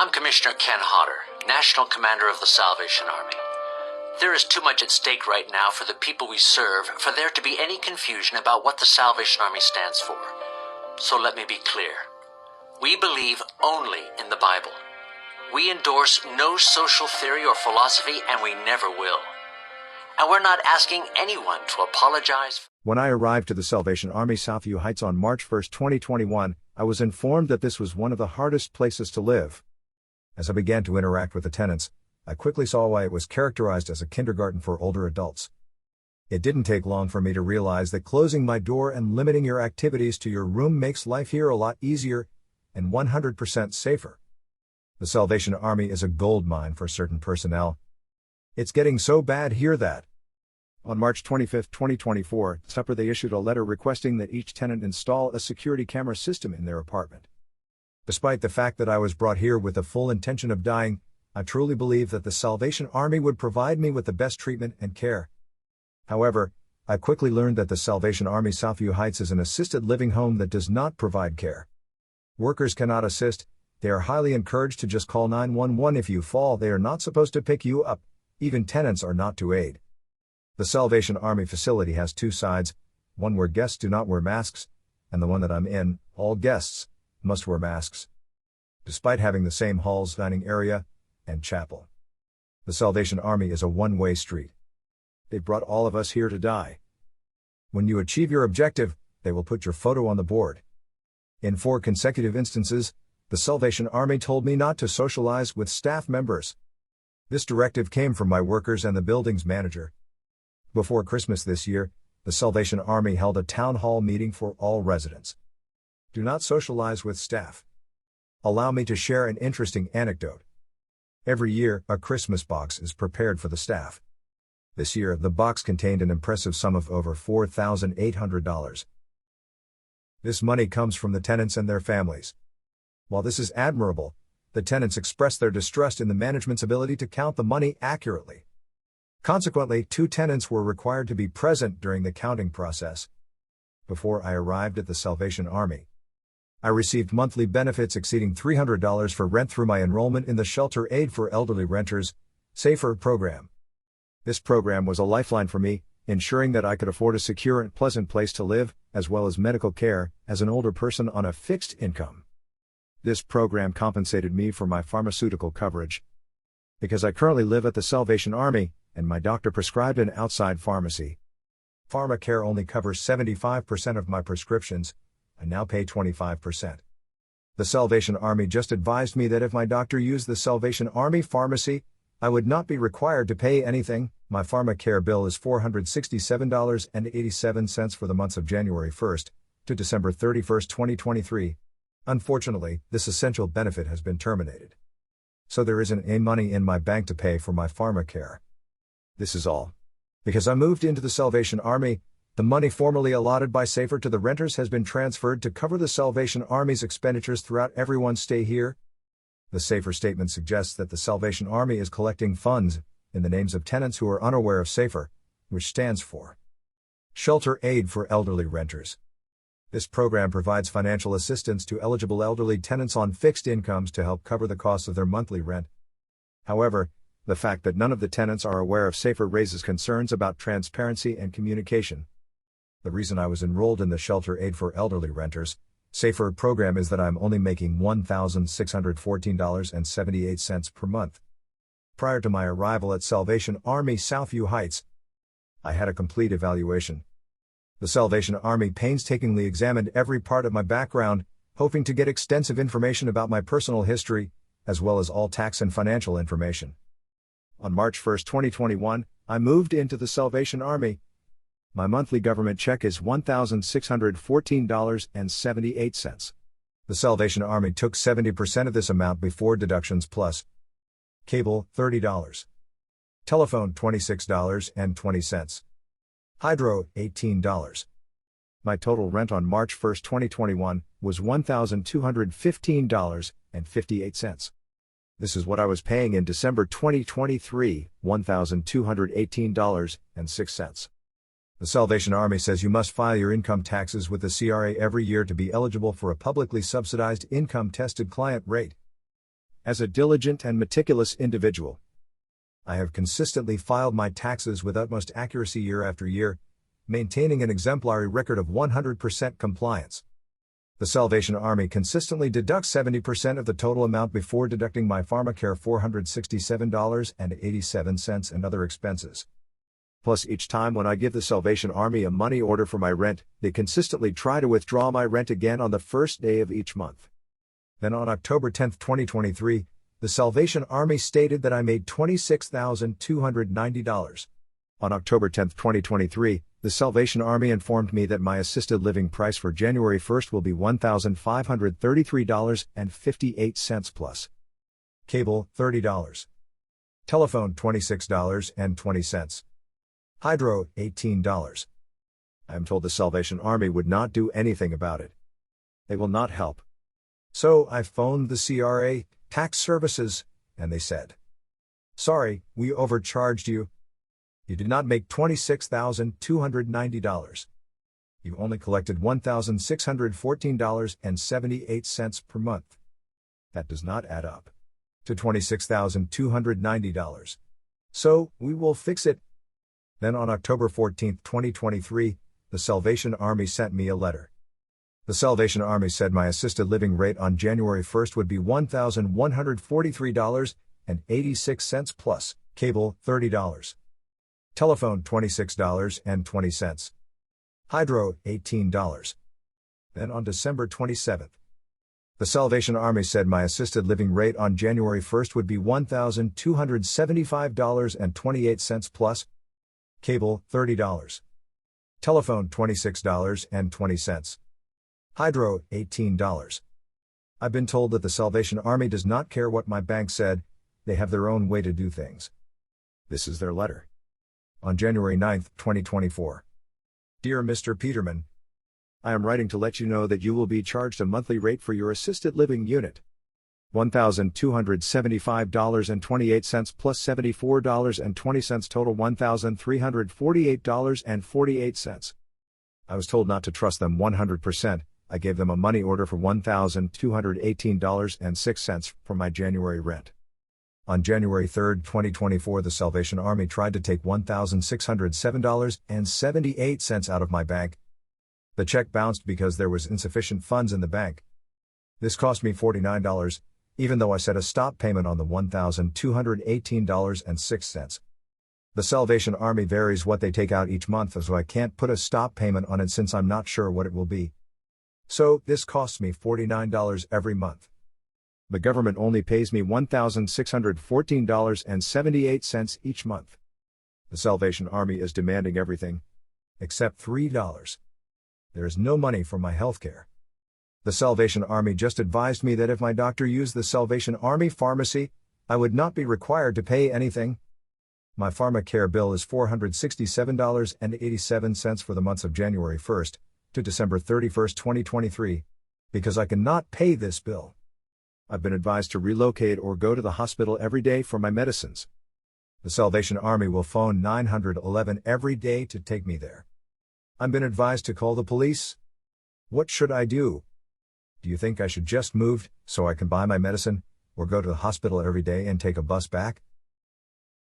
I'm Commissioner Ken Hodder, National Commander of the Salvation Army. There is too much at stake right now for the people we serve for there to be any confusion about what the Salvation Army stands for. So let me be clear. We believe only in the Bible. We endorse no social theory or philosophy, and we never will. And we're not asking anyone to apologize. When I arrived to the Salvation Army Southview Heights on March 1, 2021, I was informed that this was one of the hardest places to live. As I began to interact with the tenants, I quickly saw why it was characterized as a kindergarten for older adults. It didn't take long for me to realize that closing my door and limiting your activities to your room makes life here a lot easier and 100% safer. The Salvation Army is a gold mine for certain personnel. It's getting so bad here that on March 25, 2024, they issued a letter requesting that each tenant install a security camera system in their apartment. Despite the fact that I was brought here with the full intention of dying, I truly believe that the Salvation Army would provide me with the best treatment and care. However, I quickly learned that the Salvation Army Southview Heights is an assisted living home that does not provide care. Workers cannot assist. They are highly encouraged to just call 911 if you fall. They are not supposed to pick you up. Even tenants are not to aid. The Salvation Army facility has two sides, one where guests do not wear masks, and the one that I'm in, all guests must wear masks. Despite having the same halls, dining area, and chapel. The Salvation Army is a one-way street. They brought all of us here to die. When you achieve your objective, they will put your photo on the board. In 4 consecutive instances, the Salvation Army told me not to socialize with staff members. This directive came from my workers and the building's manager. Before Christmas this year, the Salvation Army held a town hall meeting for all residents. Do not socialize with staff. Allow me to share an interesting anecdote. Every year, a Christmas box is prepared for the staff. This year, the box contained an impressive sum of over $4,800. This money comes from the tenants and their families. While this is admirable, the tenants expressed their distrust in the management's ability to count the money accurately. Consequently, 2 tenants were required to be present during the counting process. Before I arrived at the Salvation Army, I received monthly benefits exceeding $300 for rent through my enrollment in the Shelter Aid for Elderly Renters, SAFER program. This program was a lifeline for me, ensuring that I could afford a secure and pleasant place to live, as well as medical care, as an older person on a fixed income. This program compensated me for my pharmaceutical coverage. Because I currently live at the Salvation Army, and my doctor prescribed an outside pharmacy, PharmaCare only covers 75% of my prescriptions. I now pay 25%. The Salvation Army just advised me that if my doctor used the Salvation Army pharmacy, I would not be required to pay anything. My PharmaCare bill is $467.87 for the months of January 1st to December 31st, 2023. Unfortunately, this essential benefit has been terminated. So there isn't any money in my bank to pay for my PharmaCare. This is all because I moved into the Salvation Army. The money formerly allotted by SAFER to the renters has been transferred to cover the Salvation Army's expenditures throughout everyone's stay here. The SAFER statement suggests that the Salvation Army is collecting funds in the names of tenants who are unaware of SAFER, which stands for Shelter Aid for Elderly Renters. This program provides financial assistance to eligible elderly tenants on fixed incomes to help cover the costs of their monthly rent. However, the fact that none of the tenants are aware of SAFER raises concerns about transparency and communication. The reason I was enrolled in the Shelter Aid for Elderly Renters, SAFER program is that I'm only making $1,614.78 per month. Prior to my arrival at Salvation Army Southview Heights, I had a complete evaluation. The Salvation Army painstakingly examined every part of my background, hoping to get extensive information about my personal history, as well as all tax and financial information. On March 1, 2021, I moved into the Salvation Army. My monthly government check is $1,614.78. The Salvation Army took 70% of this amount before deductions plus cable, $30. Telephone, $26.20. Hydro, $18. My total rent on March 1, 2021, was $1,215.58. This is what I was paying in December 2023, $1,218.06. The Salvation Army says you must file your income taxes with the CRA every year to be eligible for a publicly subsidized income-tested client rate. As a diligent and meticulous individual, I have consistently filed my taxes with utmost accuracy year after year, maintaining an exemplary record of 100% compliance. The Salvation Army consistently deducts 70% of the total amount before deducting my pharmacare $467.87 and other expenses. Plus, each time when I give the Salvation Army a money order for my rent, they consistently try to withdraw my rent again on the first day of each month. Then on October 10, 2023, the Salvation Army stated that I made $26,290. On October 10, 2023, the Salvation Army informed me that my assisted living price for January 1st will be $1,533.58 plus cable $30, telephone $26.20, hydro $18. I am told the Salvation Army would not do anything about it. They will not help. So I phoned the CRA, Tax Services, and they said, "Sorry, we overcharged you. You did not make $26,290. You only collected $1,614.78 per month. That does not add up to $26,290. So, we will fix it." Then on October 14, 2023, the Salvation Army sent me a letter. The Salvation Army said my assisted living rate on January 1st would be $1,143.86 plus cable $30, telephone $26.20, hydro $18. Then on December 27th, the Salvation Army said my assisted living rate on January 1st would be $1,275.28 plus cable $30, telephone $26.20, hydro $18. I've been told that the Salvation Army does not care what my bank said, they have their own way to do things. This is their letter. On January 9, 2024. Dear Mr. Peterman, I am writing to let you know that you will be charged a monthly rate for your assisted living unit. $1,275.28 plus $74.20 total $1,348.48. I was told not to trust them 100%. I gave them a money order for $1,218.06 for my January rent. On January 3, 2024, the Salvation Army tried to take $1,607.78 out of my bank. The check bounced because there was insufficient funds in the bank. This cost me $49, even though I set a stop payment on the $1,218.06. The Salvation Army varies what they take out each month, so I can't put a stop payment on it since I'm not sure what it will be. So, this costs me $49 every month. The government only pays me $1,614.78 each month. The Salvation Army is demanding everything, except $3. There is no money for my health care. The Salvation Army just advised me that if my doctor used the Salvation Army pharmacy, I would not be required to pay anything. My pharmacare bill is $467.87 for the months of January 1st to December 31st, 2023, because I cannot pay this bill. I've been advised to relocate or go to the hospital every day for my medicines. The Salvation Army will phone 911 every day to take me there. I've been advised to call the police. What should I do? Do you think I should just move so I can buy my medicine, or go to the hospital every day and take a bus back?